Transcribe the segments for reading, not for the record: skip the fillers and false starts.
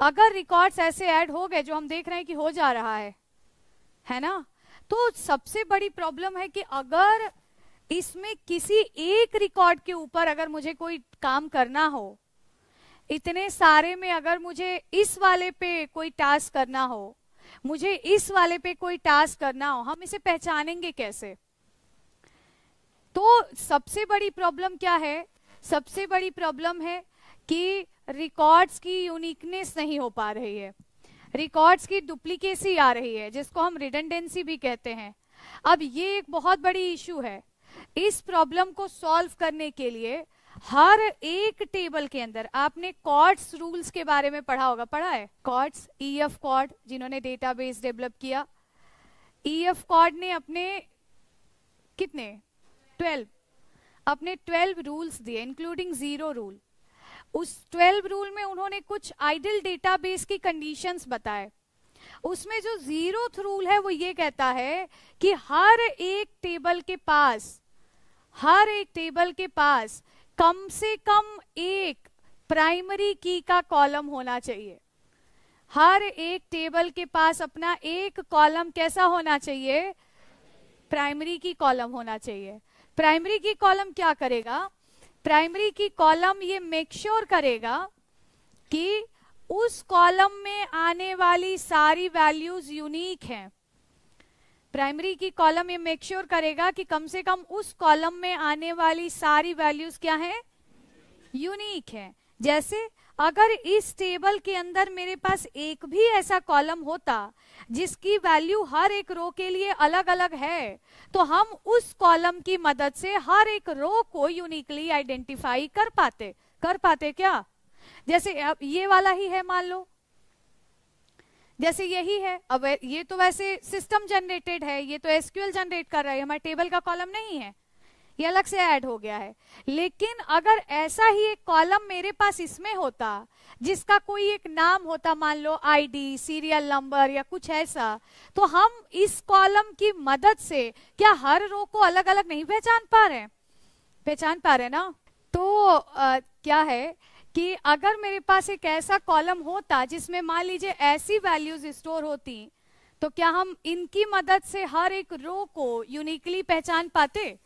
अगर रिकॉर्ड्स ऐसे ऐड हो गए जो हम देख रहे हैं कि हो जा रहा है ना, तो सबसे बड़ी प्रॉब्लम है कि अगर इसमें किसी एक रिकॉर्ड के ऊपर अगर मुझे कोई काम करना हो, इतने सारे में अगर मुझे इस वाले पे कोई टास्क करना हो, मुझे इस वाले पे कोई टास्क करना हो, हम इसे पहचानेंगे कैसे? तो सबसे बड़ी प्रॉब्लम क्या है? सबसे बड़ी प्रॉब्लम है कि रिकॉर्ड्स की यूनिकनेस नहीं हो पा रही है, रिकॉर्ड्स की डुप्लीकेसी आ रही है, जिसको हम रिडंडेंसी भी कहते हैं। अब ये एक बहुत बड़ी इशू है। इस प्रॉब्लम को सॉल्व करने के लिए हर एक टेबल के अंदर, आपने कॉर्ड्स रूल्स के बारे में पढ़ा होगा, पढ़ा है? कॉर्ड्स, ईएफ कॉर्ड, जिन्होंने डेटाबेस डेवलप किया, ईएफ कॉर्ड ने अपने कितने 12 अपने 12 रूल्स दिए, इंक्लूडिंग 0 रूल। उस 12 रूल में उन्होंने कुछ आइडल डेटाबेस की कंडीशंस बताए। उसमें जो 0th रूल है वो ये कहता है कि हर एक टेबल के पास कम से कम एक प्राइमरी की का कॉलम होना चाहिए। हर एक टेबल के पास अपना एक कॉलम कैसा होना चाहिए? प्राइमरी की कॉलम होना चाहिए। प्राइमरी की कॉलम क्या करेगा? प्राइमरी की कॉलम ये मेक श्योर करेगा कि उस कॉलम में आने वाली सारी वैल्यूज यूनिक हैं। प्राइमरी की कॉलम ये मेक श्योर करेगा कि कम से कम उस कॉलम में आने वाली सारी वैल्यूज क्या हैं? यूनिक है। जैसे अगर इस टेबल के अंदर मेरे पास एक भी ऐसा कॉलम होता जिसकी वैल्यू हर एक रो के लिए अलग अलग है, तो हम उस कॉलम की मदद से हर एक रो को यूनिकली आइडेंटिफाई कर पाते क्या? जैसे अब ये वाला ही है, मान लो, जैसे यही है। अब ये तो वैसे सिस्टम जनरेटेड है, ये तो एसक्यूएल जनरेट कर रहा है, हमारे टेबल का कॉलम नहीं है, ये अलग से ऐड हो गया है। लेकिन अगर ऐसा ही एक कॉलम मेरे पास इसमें होता जिसका कोई एक नाम होता, मान लो आईडी, सीरियल नंबर या कुछ ऐसा, तो हम इस कॉलम की मदद से क्या हर रो को अलग अलग नहीं पहचान पा रहे ना? तो क्या है कि अगर मेरे पास एक ऐसा कॉलम होता जिसमें मान लीजिए ऐसी वैल्यूज स्टोर होती, तो क्या हम इनकी मदद से हर एक रो को यूनिकली पहचान पाते?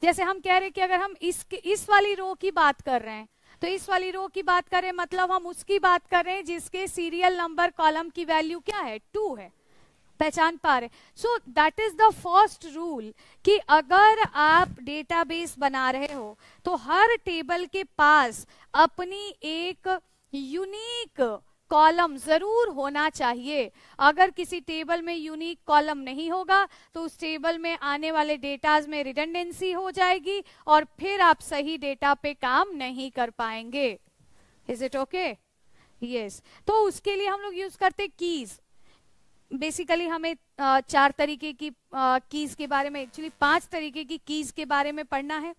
जैसे हम कह रहे कि अगर हम इस वाली रो की बात कर रहे हैं, तो इस वाली रो की बात करें मतलब हम उसकी बात कर रहे हैं जिसके सीरियल नंबर कॉलम की वैल्यू क्या है? 2 है, पहचान पा रहे। So that is the first rule कि अगर आप डेटाबेस बना रहे हो तो हर टेबल के पास अपनी एक यूनिक कॉलम जरूर होना चाहिए। अगर किसी टेबल में यूनिक कॉलम नहीं होगा तो उस टेबल में आने वाले डेटाज में रिडंडेंसी हो जाएगी और फिर आप सही डेटा पे काम नहीं कर पाएंगे। Is it okay? यस। तो उसके लिए हम लोग यूज करते कीज। बेसिकली हमें 4 तरीके की कीज के बारे में, एक्चुअली 5 तरीके की कीज के बारे में पढ़ना है।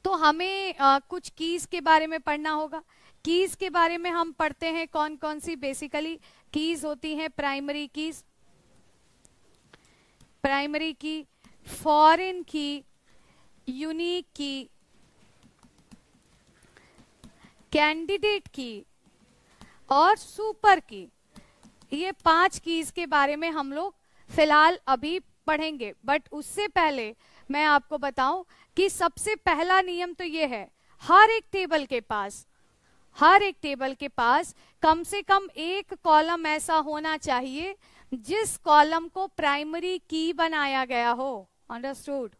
तो हमें कुछ कीज के बारे में पढ़ना होगा। कीज के बारे में हम पढ़ते हैं कौन कौन सी। बेसिकली कीज होती हैं प्राइमरी की, फॉरेन की, यूनिक की, कैंडिडेट की और सुपर की। ये 5 कीज के बारे में हम लोग फिलहाल अभी पढ़ेंगे। बट उससे पहले मैं आपको बताऊं कि सबसे पहला नियम तो ये है, हर एक टेबल के पास कम से कम एक कॉलम ऐसा होना चाहिए जिस कॉलम को प्राइमरी की बनाया गया हो। अंडरस्टूड?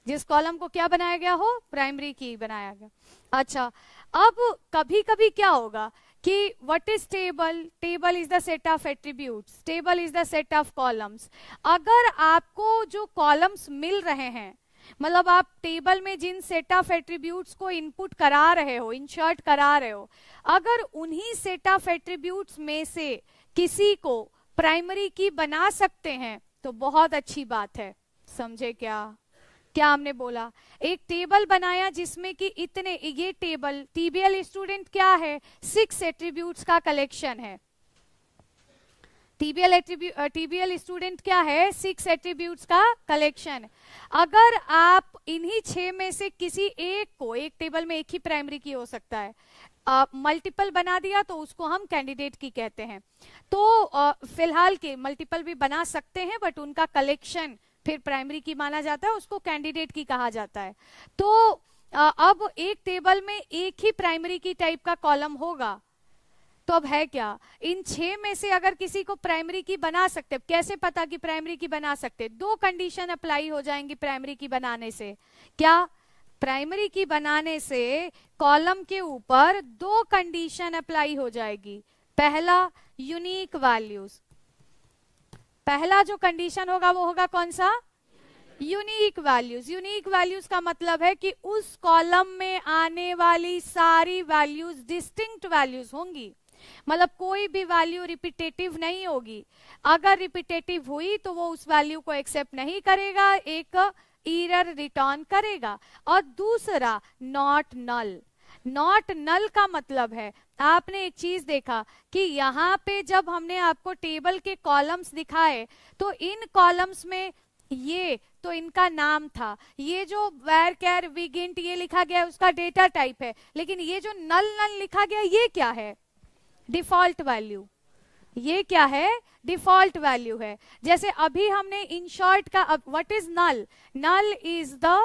जिस कॉलम को क्या बनाया गया हो? प्राइमरी की बनाया गया। अच्छा, अब कभी कभी क्या होगा कि what is table is the set of attributes, table is the set of columns. अगर आपको जो कॉलम्स मिल रहे हैं, मतलब आप टेबल में जिन सेट ऑफ एट्रीब्यूट्स को इनपुट करा रहे हो, इंसर्ट करा रहे हो, अगर उन्हीं सेट ऑफ एट्रीब्यूट्स में से किसी को प्राइमरी की बना सकते हैं तो बहुत अच्छी बात है। समझे क्या हमने बोला? एक टेबल बनाया जिसमें कि इतने, ये टेबल टीबीएल स्टूडेंट क्या है? 6 एट्रीब्यूट्स का कलेक्शन है। टीबीएल स्टूडेंट क्या है? 6 एट्रीब्यूट्स का कलेक्शन। अगर आप इन्हीं 6 में से किसी एक को, एक टेबल में एक ही प्राइमरी की हो सकता है, मल्टीपल बना दिया तो उसको हम कैंडिडेट की कहते हैं। तो फिलहाल के मल्टीपल भी बना सकते हैं बट उनका कलेक्शन फिर प्राइमरी की माना जाता है, उसको कैंडिडेट की कहा जाता है। तो अब एक टेबल में एक ही प्राइमरी की टाइप का कॉलम होगा, तो अब है क्या, इन 6 में से अगर किसी को प्राइमरी की बना सकते, कैसे पता कि प्राइमरी की बना सकते, 2 कंडीशन अप्लाई हो जाएंगी प्राइमरी की बनाने से। क्या, प्राइमरी की बनाने से कॉलम के ऊपर 2 कंडीशन अप्लाई हो जाएगी। पहला, यूनिक वैल्यूज, पहला जो कंडीशन होगा वो होगा कौन सा, यूनिक वैल्यूज। यूनिक वैल्यूज का मतलब है कि उस कॉलम में आने वाली सारी वैल्यूज डिस्टिंक्ट वैल्यूज होंगी, मतलब कोई भी वैल्यू रिपीटेटिव नहीं होगी। अगर रिपीटेटिव हुई तो वो उस वैल्यू को एक्सेप्ट नहीं करेगा, एक एरर रिटर्न करेगा। और दूसरा, नॉट नल। नॉट नल का मतलब है, आपने एक चीज देखा कि यहाँ पे जब हमने आपको टेबल के कॉलम्स दिखाए तो इन कॉलम्स में ये तो इनका नाम था, ये जो वेर कैर विगिंट ये लिखा गया है उसका डेटा टाइप है, लेकिन ये जो नल नल लिखा गया ये क्या है, डिफॉल्ट वैल्यू। ये क्या है, डिफॉल्ट वैल्यू है। जैसे अभी हमने इन शॉर्ट का, what is null, null is the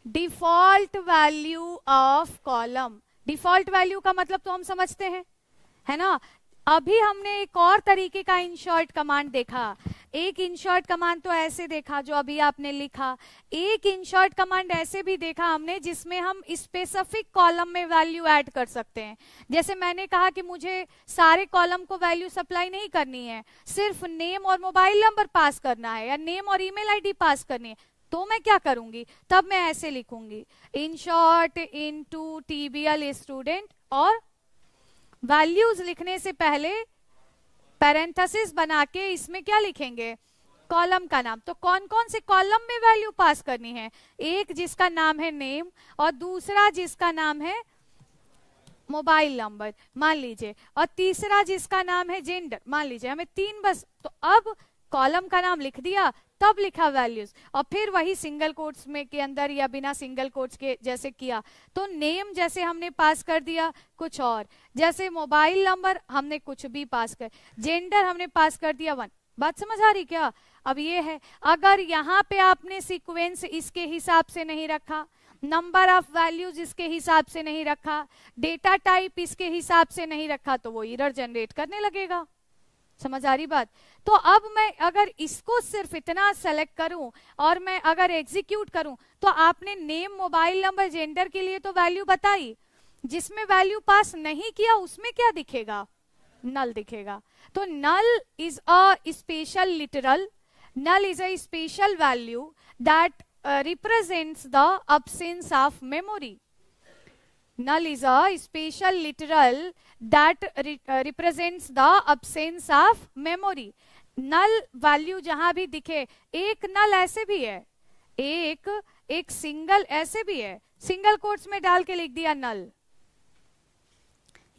default value of column. Default value का मतलब तो हम समझते हैं, है ना। अभी हमने एक और तरीके का इंशॉर्ट कमांड देखा। एक इंशॉर्ट कमांड तो ऐसे देखा जो अभी आपने लिखा, एक इंशॉर्ट कमांड ऐसे भी देखा हमने जिसमें हम स्पेसिफिक कॉलम में वैल्यू ऐड कर सकते हैं। जैसे मैंने कहा कि मुझे सारे कॉलम को वैल्यू सप्लाई नहीं करनी है, सिर्फ नेम और मोबाइल नंबर पास करना है या नेम और ईमेल आईडी पास करनी है, तो मैं क्या करूंगी, तब मैं ऐसे लिखूंगी, इंशॉर्ट इनटू टीबीएल स्टूडेंट, और वैल्यूज लिखने से पहले पैरेंथेसिस बना के इसमें क्या लिखेंगे, कॉलम का नाम। तो कौन कौन से कॉलम में वैल्यू पास करनी है, एक जिसका नाम है नेम और दूसरा जिसका नाम है मोबाइल नंबर मान लीजिए, और तीसरा जिसका नाम है जेंडर मान लीजिए, हमें 3 बस। तो अब कॉलम का नाम लिख दिया, तब लिखा वैल्यूज, और फिर वही सिंगल कोट्स में के अंदर या बिना सिंगल कोट्स के जैसे किया। तो नेम जैसे हमने पास कर दिया कुछ और, जैसे मोबाइल नंबर हमने कुछ भी पास कर, जेंडर हमने पास कर दिया 1। बात समझ आ रही क्या। अब ये है, अगर यहाँ पे आपने सीक्वेंस इसके हिसाब से नहीं रखा, नंबर ऑफ वैल्यूज इसके हिसाब से नहीं रखा, डेटा टाइप इसके हिसाब से नहीं रखा, तो वो एरर जनरेट करने लगेगा। समझ आ रही बात। तो अब मैं अगर इसको सिर्फ इतना सेलेक्ट करूं और मैं अगर एग्जीक्यूट करूं, तो आपने नेम मोबाइल नंबर जेंडर के लिए तो वैल्यू बताई, जिसमें वैल्यू पास नहीं किया उसमें क्या दिखेगा, नल दिखेगा। तो null is a special literal, null is a special value that represents the absence of memory. Null is a special literal that represents the absence of memory. null value जहां भी दिखे, एक null ऐसे भी है, एक सिंगल ऐसे भी है, सिंगल कोट्स में डाल के लिख दिया null,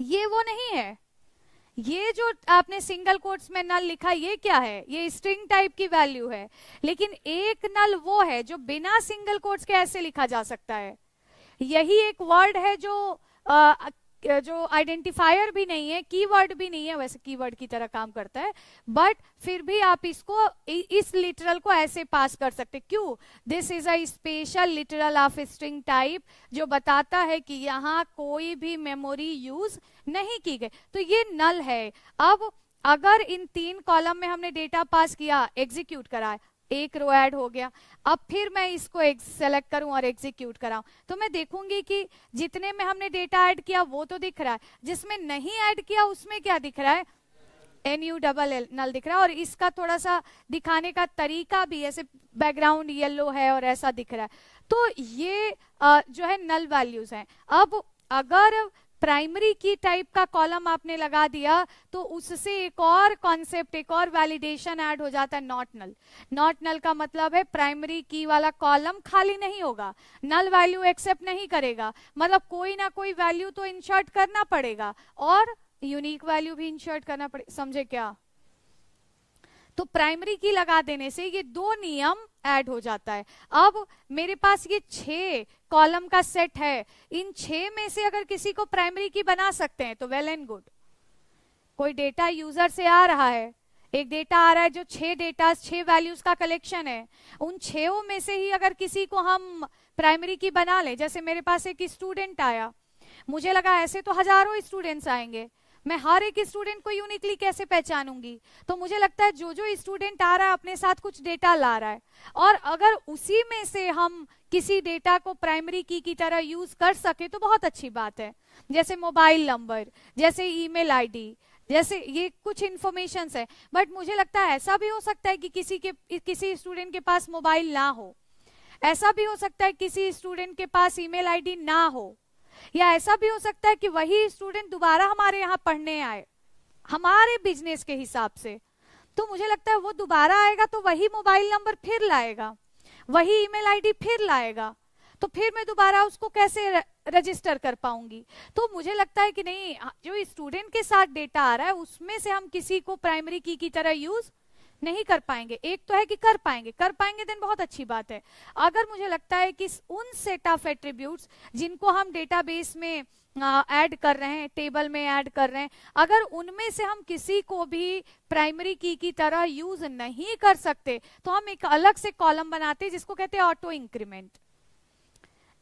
ये वो नहीं है। ये जो आपने सिंगल कोट्स में नल लिखा ये क्या है, ये स्ट्रिंग टाइप की वैल्यू है। लेकिन एक नल वो है जो बिना सिंगल कोट्स के ऐसे लिखा जा सकता है। यही एक वर्ड है जो आइडेंटिफायर भी नहीं है, कीवर्ड भी नहीं है, वैसे कीवर्ड की तरह काम करता है, बट फिर भी आप इसको इस लिटरल को ऐसे पास कर सकते। क्यों, this is a special literal of string type, जो बताता है कि यहाँ कोई भी मेमोरी यूज नहीं की गई। तो ये नल है। अब अगर इन 3 कॉलम में हमने डेटा पास किया, एग्जीक्यूट करा, एक रो ऐड हो गया, अब फिर मैं इसको सेलेक्ट करूं और एग्जीक्यूट कराऊं, तो मैं देखूंगी कि जितने में हमने डेटा ऐड किया वो तो दिख रहा है, जिसमें नहीं ऐड किया उसमें क्या दिख रहा है, NULL नल दिख रहा है। और इसका थोड़ा सा दिखाने का तरीका भी, ऐसे बैकग्राउंड येलो है और ऐसा दिख रहा है। तो ये जो है नल वैल्यूज हैं। अब अगर प्राइमरी की टाइप का कॉलम आपने लगा दिया तो उससे एक और कॉन्सेप्ट, एक और वैलिडेशन ऐड हो जाता है, नॉट नल। नॉट नल का मतलब है प्राइमरी की वाला कॉलम खाली नहीं होगा, नल वैल्यू एक्सेप्ट नहीं करेगा, मतलब कोई ना कोई वैल्यू तो इंसर्ट करना पड़ेगा और यूनिक वैल्यू भी इंसर्ट करना पड़ेगा। समझे क्या। तो प्राइमरी की लगा देने से ये दो नियम ऐड हो जाता है। अब मेरे पास ये 6 कॉलम का सेट है, इन 6 में से अगर किसी को प्राइमरी की बना सकते हैं तो वेल एंड गुड। कोई डेटा यूजर से आ रहा है, एक डेटा आ रहा है जो 6 डेटा 6 वैल्यूज का कलेक्शन है, उन 6 में से ही अगर किसी को हम प्राइमरी की बना लें, जैसे मेरे पास एक स्टूडेंट आया, मुझे लगा ऐसे तो हजारों स्टूडेंट्स आएंगे, मैं हर एक स्टूडेंट को यूनिकली कैसे पहचानूंगी, तो मुझे लगता है जो जो स्टूडेंट आ रहा है अपने साथ कुछ डेटा ला रहा है, और अगर उसी में से हम किसी डेटा को प्राइमरी की तरह यूज कर सके तो बहुत अच्छी बात है। जैसे मोबाइल नंबर, जैसे ईमेल आईडी, जैसे ये कुछ इंफॉर्मेशन है। बट मुझे लगता है ऐसा भी हो सकता है कि किसी स्टूडेंट के पास मोबाइल ना हो, ऐसा भी हो सकता है किसी स्टूडेंट के पास ईमेल आईडी ना हो, या ऐसा भी हो सकता है कि वही स्टूडेंट दोबारा हमारे यहाँ पढ़ने आए हमारे बिजनेस के हिसाब से, तो मुझे लगता है वो दोबारा आएगा तो वही मोबाइल नंबर फिर लाएगा, वही ईमेल आईडी फिर लाएगा, तो फिर मैं दोबारा उसको कैसे रजिस्टर कर पाऊंगी। तो मुझे लगता है कि नहीं, जो स्टूडेंट के साथ डेटा आ रहा है उसमें से हम किसी को प्राइमरी की तरह यूज नहीं कर पाएंगे। एक तो है कि कर पाएंगे देन बहुत अच्छी बात है। अगर मुझे लगता है कि उन सेट ऑफ एट्रीब्यूट्स जिनको हम डेटाबेस में ऐड कर रहे हैं, टेबल में ऐड कर रहे हैं, अगर उनमें से हम किसी को भी प्राइमरी की तरह यूज नहीं कर सकते तो हम एक अलग से कॉलम बनाते हैं जिसको कहते हैं ऑटो इंक्रीमेंट।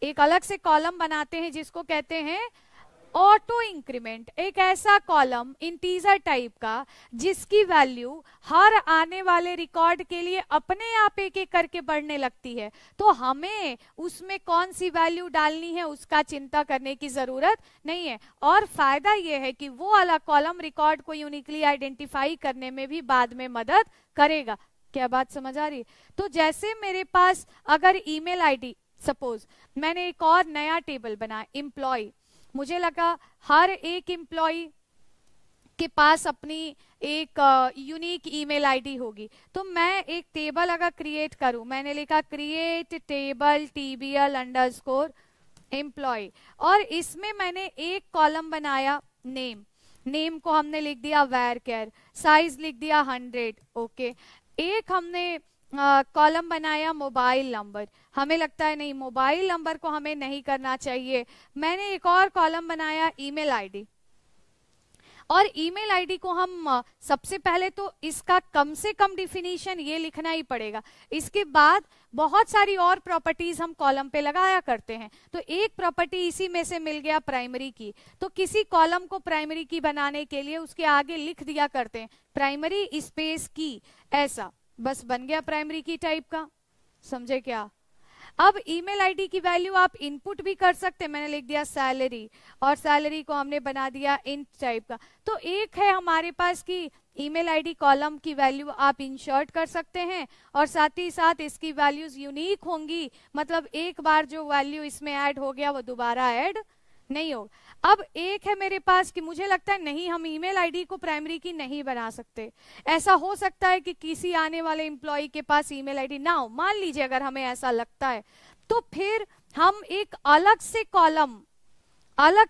एक अलग से कॉलम बनाते हैं जिसको कहते हैं ऑटो इंक्रीमेंट। एक ऐसा कॉलम इंटीजर टाइप का जिसकी वैल्यू हर आने वाले रिकॉर्ड के लिए अपने आप एक एक करके बढ़ने लगती है, तो हमें उसमें कौन सी वैल्यू डालनी है उसका चिंता करने की जरूरत नहीं है। और फायदा यह है कि वो वाला कॉलम रिकॉर्ड को यूनिकली आइडेंटिफाई करने में भी बाद में मदद करेगा। क्या बात समझ आ रही? तो जैसे मेरे पास अगर ईमेल आईडी, सपोज मैंने एक और नया टेबल बनाया एम्प्लॉय, मुझे लगा हर एक एम्प्लॉय के पास अपनी एक यूनिक ईमेल आईडी होगी, तो मैं एक टेबल अगर क्रिएट करूं, मैंने लिखा create table TBL underscore employ, और इसमें मैंने एक कॉलम बनाया नेम को हमने लिख दिया varchar, साइज लिख दिया 100, ओके। एक हमने कॉलम बनाया मोबाइल नंबर, हमें लगता है नहीं मोबाइल नंबर को हमें नहीं करना चाहिए, मैंने एक और कॉलम बनाया ईमेल आईडी, और ईमेल आईडी को हम सबसे पहले तो इसका कम से कम डिफिनीशन ये लिखना ही पड़ेगा, इसके बाद बहुत सारी और प्रॉपर्टीज हम कॉलम पे लगाया करते हैं। तो एक प्रॉपर्टी इसी में से मिल गया प्राइमरी की, तो किसी कॉलम को प्राइमरी की बनाने के लिए उसके आगे लिख दिया करते हैं प्राइमरी स्पेस की, ऐसा बस बन गया प्राइमरी की टाइप का। समझे क्या? अब ईमेल आईडी की वैल्यू आप इनपुट भी कर सकते हैं, मैंने लिख दिया सैलरी, और सैलरी को हमने बना दिया इंट टाइप का। तो एक है हमारे पास कि ईमेल आईडी कॉलम की वैल्यू आप इंसर्ट कर सकते हैं, और साथ ही साथ इसकी वैल्यूज यूनिक होंगी, मतलब एक बार जो वैल्यू इसमें ऐड हो गया वो दोबारा ऐड नहीं हो। अब एक है मेरे पास कि मुझे लगता है नहीं हम ईमेल आईडी को प्राइमरी की नहीं बना सकते, ऐसा हो सकता है कि किसी आने वाले एम्प्लॉय के पास ईमेल आईडी ना हो, मान लीजिए अगर हमें ऐसा लगता है, तो फिर हम एक अलग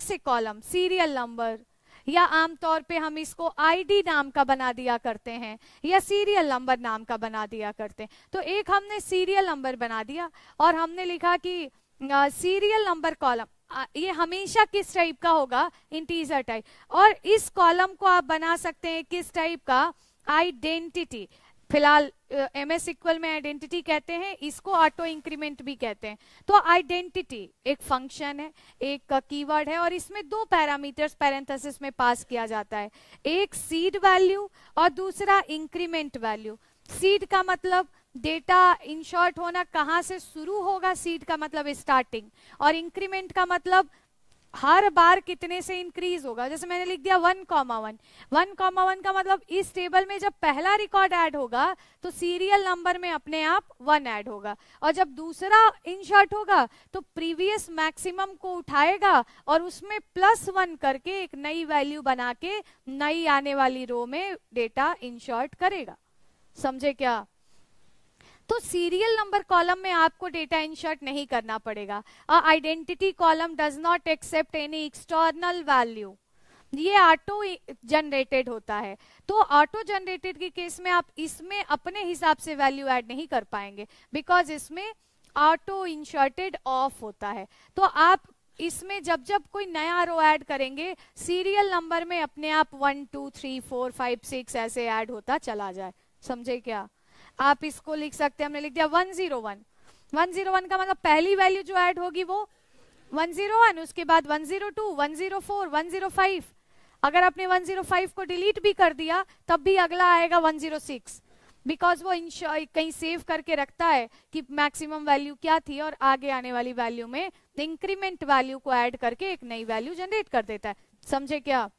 से कॉलम सीरियल नंबर, या आमतौर पे हम इसको आईडी नाम का बना दिया करते हैं या सीरियल नंबर नाम का बना दिया करते हैं। तो एक हमने सीरियल नंबर बना दिया और हमने लिखा कि सीरियल नंबर कॉलम ये हमेशा किस टाइप का होगा, इंटीजर टाइप, और इस कॉलम को आप बना सकते हैं किस टाइप का, आइडेंटिटी। फिलहाल MS SQL में आइडेंटिटी कहते हैं, इसको ऑटो इंक्रीमेंट भी कहते हैं। तो आइडेंटिटी एक फंक्शन है, एक कीवर्ड है, और इसमें दो पैरामीटर्स पैरेंथेसिस में पास किया जाता है, एक सीड वैल्यू और दूसरा इंक्रीमेंट वैल्यू। सीड का मतलब डेटा इंशॉर्ट होना कहां से शुरू होगा, सीड का मतलब स्टार्टिंग, और इंक्रीमेंट का मतलब हर बार कितने से इंक्रीज होगा। जैसे मैंने लिख दिया 1,1 1,1 का मतलब इस टेबल में जब पहला रिकॉर्ड ऐड होगा तो सीरियल नंबर में अपने आप 1 ऐड होगा, और जब दूसरा इंसर्ट होगा तो प्रीवियस मैक्सिमम को उठाएगा और उसमें +1 करके एक नई वैल्यू बना के नई आने वाली रो में डेटा इंसर्ट करेगा। समझे क्या? तो सीरियल नंबर कॉलम में आपको डेटा इंसर्ट नहीं करना पड़ेगा। Identity column does not accept any external value, ये ऑटो जनरेटेड होता है। तो ऑटो जनरेटेड के केस में आप इसमें अपने हिसाब से वैल्यू ऐड नहीं कर पाएंगे, बिकॉज इसमें ऑटो इंसर्टेड ऑफ होता है। तो आप इसमें जब जब कोई नया रो ऐड करेंगे, सीरियल नंबर में अपने आप 1 2 3 4 5 6 ऐसे ऐड होता चला जाए। समझे क्या? आप इसको लिख सकते हैं, हमने लिख दिया 101। 101 का मतलब पहली वैल्यू जो ऐड होगी वो 101, उसके बाद 102, 104, 105। अगर आपने 105 को डिलीट भी कर दिया तब भी अगला आएगा 106, बिकॉज वो कहीं सेव करके रखता है कि मैक्सिमम वैल्यू क्या थी, और आगे आने वाली वैल्यू में इंक्रीमेंट वैल्यू को ऐड करके एक नई वैल्यू जनरेट कर देता है। समझे क्या?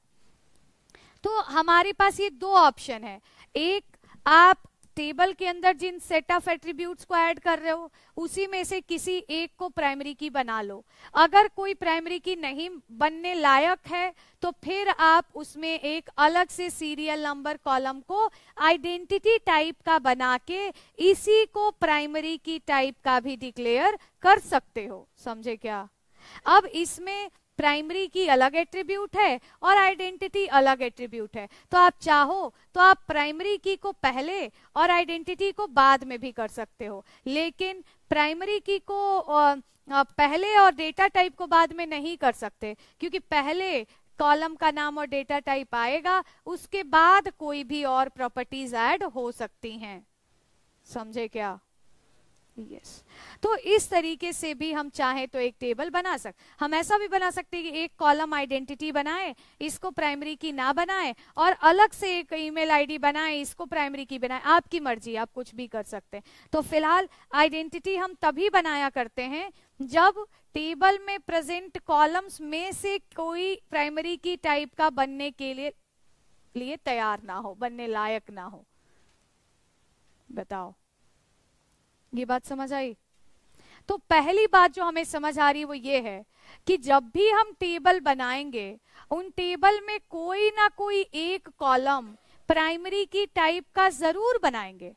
तो हमारे पास ये दो ऑप्शन है। एक, आप टेबल के अंदर जिन सेट ऑफ एट्रीब्यूट्स को ऐड कर रहे हो उसी में से किसी एक को प्राइमरी की बना लो। अगर कोई प्राइमरी की नहीं बनने लायक है तो फिर आप उसमें एक अलग से सीरियल नंबर कॉलम को आइडेंटिटी टाइप का बना के इसी को प्राइमरी की टाइप का भी डिक्लेयर कर सकते हो। समझे क्या? अब इसमें प्राइमरी की अलग एट्रीब्यूट है और आइडेंटिटी अलग एट्रीब्यूट है। तो आप चाहो तो आप प्राइमरी की को पहले और आइडेंटिटी को बाद में भी कर सकते हो, लेकिन प्राइमरी की को पहले और डेटा टाइप को बाद में नहीं कर सकते, क्योंकि पहले कॉलम का नाम और डेटा टाइप आएगा, उसके बाद कोई भी और प्रॉपर्टीज ऐड हो सकती हैं। समझे क्या? यस। तो इस तरीके से भी हम चाहे तो एक टेबल बना हम ऐसा भी बना सकते हैं कि एक कॉलम आइडेंटिटी बनाए, इसको प्राइमरी की ना बनाए, और अलग से एक ईमेल आईडी बनाए, इसको प्राइमरी की बनाए। आपकी मर्जी, आप कुछ भी कर सकते हैं। तो फिलहाल आइडेंटिटी हम तभी बनाया करते हैं जब टेबल में प्रेजेंट कॉलम्स में से कोई प्राइमरी की टाइप का बनने के लिए तैयार ना हो, बनने लायक ना हो। बताओ, ये बात समझ आई? तो पहली बात जो हमें समझ आ रही है वो ये है कि जब भी हम टेबल बनाएंगे उन टेबल में कोई ना कोई एक कॉलम प्राइमरी की टाइप का जरूर बनाएंगे।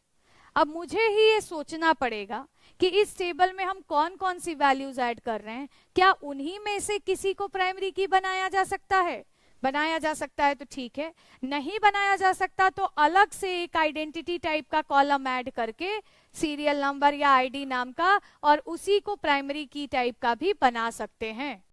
अब मुझे ही ये सोचना पड़ेगा कि इस टेबल में हम कौन कौन सी वैल्यूज ऐड कर रहे हैं, क्या उन्हीं में से किसी को प्राइमरी की बनाया जा सकता है? बनाया जा सकता है तो ठीक है, नहीं बनाया जा सकता तो अलग से एक आइडेंटिटी टाइप का कॉलम ऐड करके सीरियल नंबर या आईडी नाम का, और उसी को प्राइमरी की टाइप का भी बना सकते हैं।